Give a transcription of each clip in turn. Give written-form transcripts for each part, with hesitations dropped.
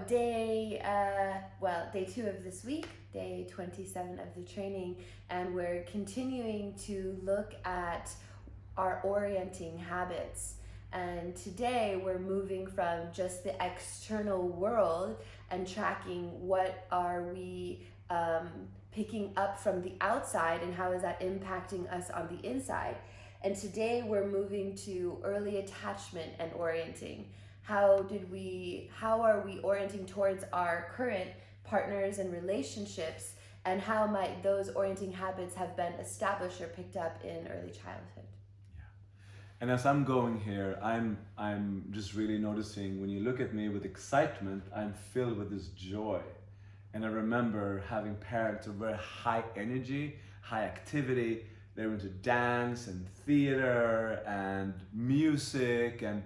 day 2 of this week, day 27 of the training, and we're continuing to look at our orienting habits. And today we're moving from just the external world and tracking what are we picking up from the outside and how is that impacting us on the inside. And today we're moving to early attachment and orienting. How are we orienting towards our current partners and relationships, and how might those orienting habits have been established or picked up in early childhood? Yeah. And as I'm going here, I'm just really noticing, when you look at me with excitement, I'm filled with this joy. And I remember having parents of very high energy, high activity. They were into dance and theater and music, and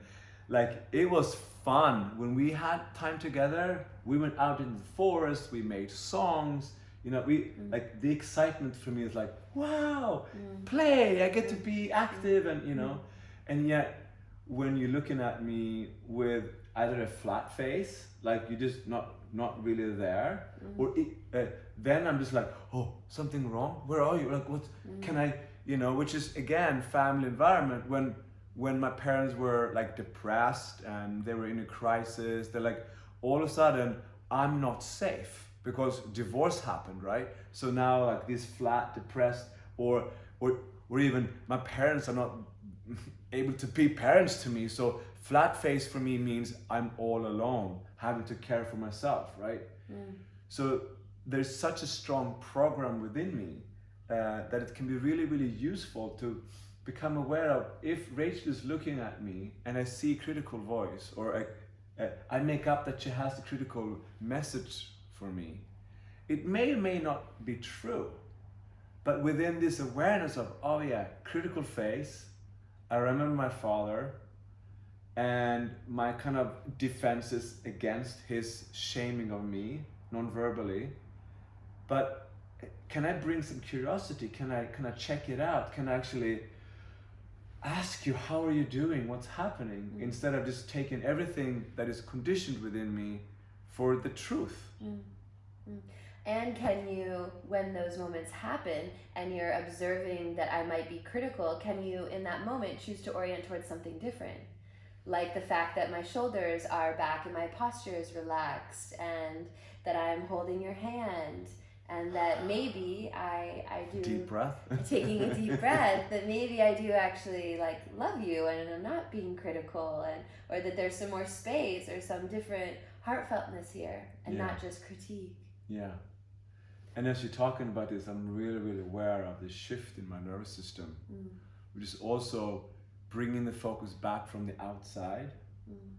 like, it was fun. When we had time together, we went out in the forest, we made songs, like, the excitement for me is like, wow, play, I get to be active, and and yet when you're looking at me with either a flat face, like you're just not really there, or then I'm just like, oh, something wrong? Where are you? Like, what can I, which is again family environment. When my parents were like depressed and they were in a crisis, they're like, all of a sudden I'm not safe because divorce happened, right? So now like this flat, depressed, or even my parents are not able to be parents to me. So flat face for me means I'm all alone, having to care for myself, right? So there's such a strong program within me that it can be really, really useful to become aware of. If Rachel is looking at me and I see critical voice, or I make up that she has a critical message for me, it may or may not be true, but within this awareness of, oh yeah, critical face, I remember my father and my kind of defenses against his shaming of me non-verbally, but can I bring some curiosity? Can I check it out? Can I actually ask you, how are you doing? What's happening? Instead of just taking everything that is conditioned within me for the truth. And can you, when those moments happen and you're observing that I might be critical, can you in that moment choose to orient towards something different? Like the fact that my shoulders are back and my posture is relaxed, and that I'm holding your hand, and that maybe I do deep breath, taking a deep breath, that maybe I do actually like love you and I'm not being critical, and or that there's some more space or some different heartfeltness here, and not just critique. Yeah. And as you're talking about this, I'm really, really aware of the shift in my nervous system, which is also bringing the focus back from the outside,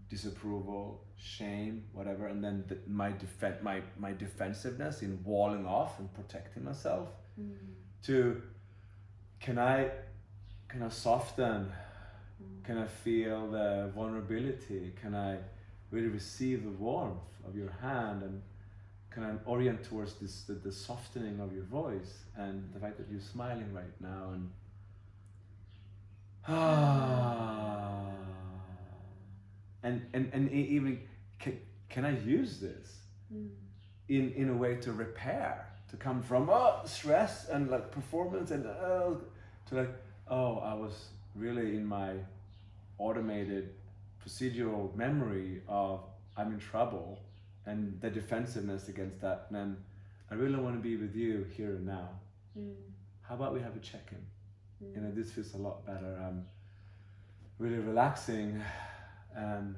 disapproval, shame, whatever, and then my defensiveness in walling off and protecting myself, to can I soften, can I feel the vulnerability, can I really receive the warmth of your hand, and can I orient towards the softening of your voice and the fact that you're smiling right now, and even can I use this in a way to repair, to come from stress and like performance and to like, oh, I was really in my automated procedural memory of I'm in trouble, and the defensiveness against that, and then I really want to be with you here and now. How about we have a check-in? This feels a lot better. I'm really relaxing, and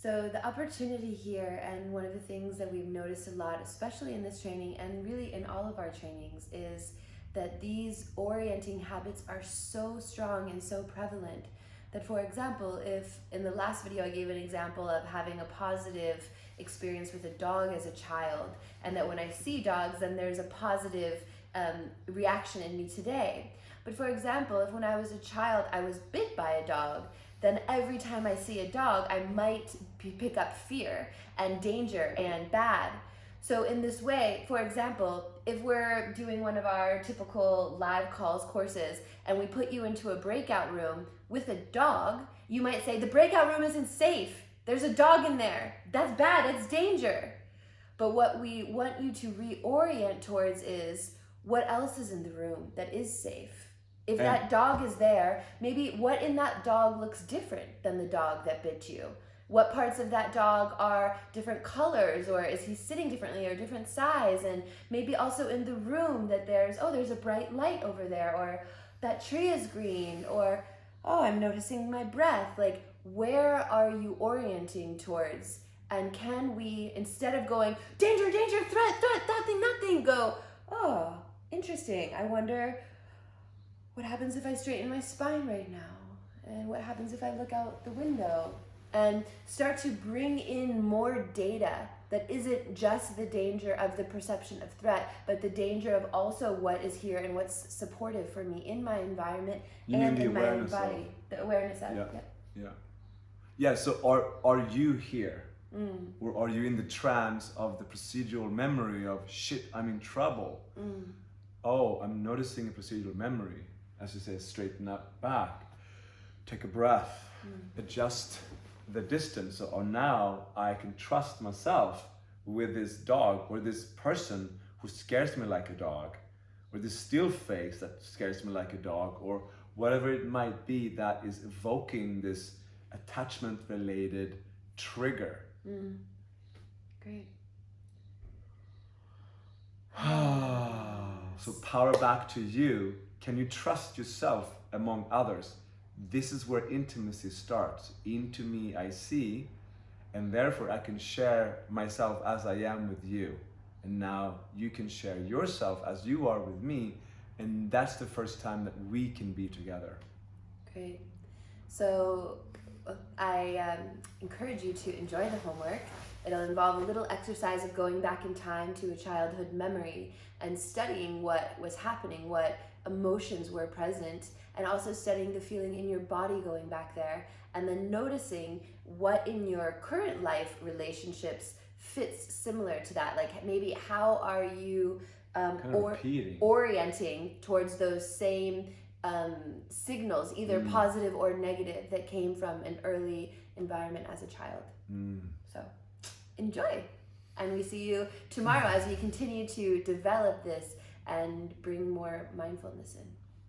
So the opportunity here, and one of the things that we've noticed a lot, especially in this training and really in all of our trainings, is that these orienting habits are so strong and so prevalent that, for example, if in the last video I gave an example of having a positive experience with a dog as a child, and that when I see dogs, then there's a positive reaction in me today. But for example, if when I was a child I was bit by a dog, then every time I see a dog I might pick up fear and danger and bad. So in this way, for example, if we're doing one of our typical live calls courses and we put you into a breakout room with a dog, you might say, the breakout room isn't safe. There's a dog in there. That's bad. It's danger. But what we want you to reorient towards is what else is in the room that is safe. If that dog is there, maybe what in that dog looks different than the dog that bit you? What parts of that dog are different colors, or is he sitting differently or different size? And maybe also in the room that there's a bright light over there, or that tree is green, or, oh, I'm noticing my breath. Like, where are you orienting towards? And can we, instead of going, danger, danger, threat, nothing, go, oh, interesting. I wonder what happens if I straighten my spine right now? And what happens if I look out the window? And start to bring in more data that isn't just the danger of the perception of threat, but the danger of also what is here and what's supportive for me in my environment and in my own body. The awareness of Yeah, so are you here? Or are you in the trance of the procedural memory of, shit, I'm in trouble? Oh, I'm noticing a procedural memory. As you say, straighten up back, take a breath, adjust the distance. So now I can trust myself with this dog or this person who scares me like a dog, or this still face that scares me like a dog, or whatever it might be that is evoking this attachment related trigger. Great. So power back to you. Can you trust yourself among others? This is where intimacy starts. Into me I see, and therefore I can share myself as I am with you. And now you can share yourself as you are with me, and that's the first time that we can be together. Great. So I encourage you to enjoy the homework. It'll involve a little exercise of going back in time to a childhood memory and studying what was happening, what emotions were present, and also studying the feeling in your body going back there, and then noticing what in your current life relationships fits similar to that. Like, maybe how are you orienting towards those same signals, either positive or negative, that came from an early environment as a child. So enjoy, and we see you tomorrow as we continue to develop this and bring more mindfulness in.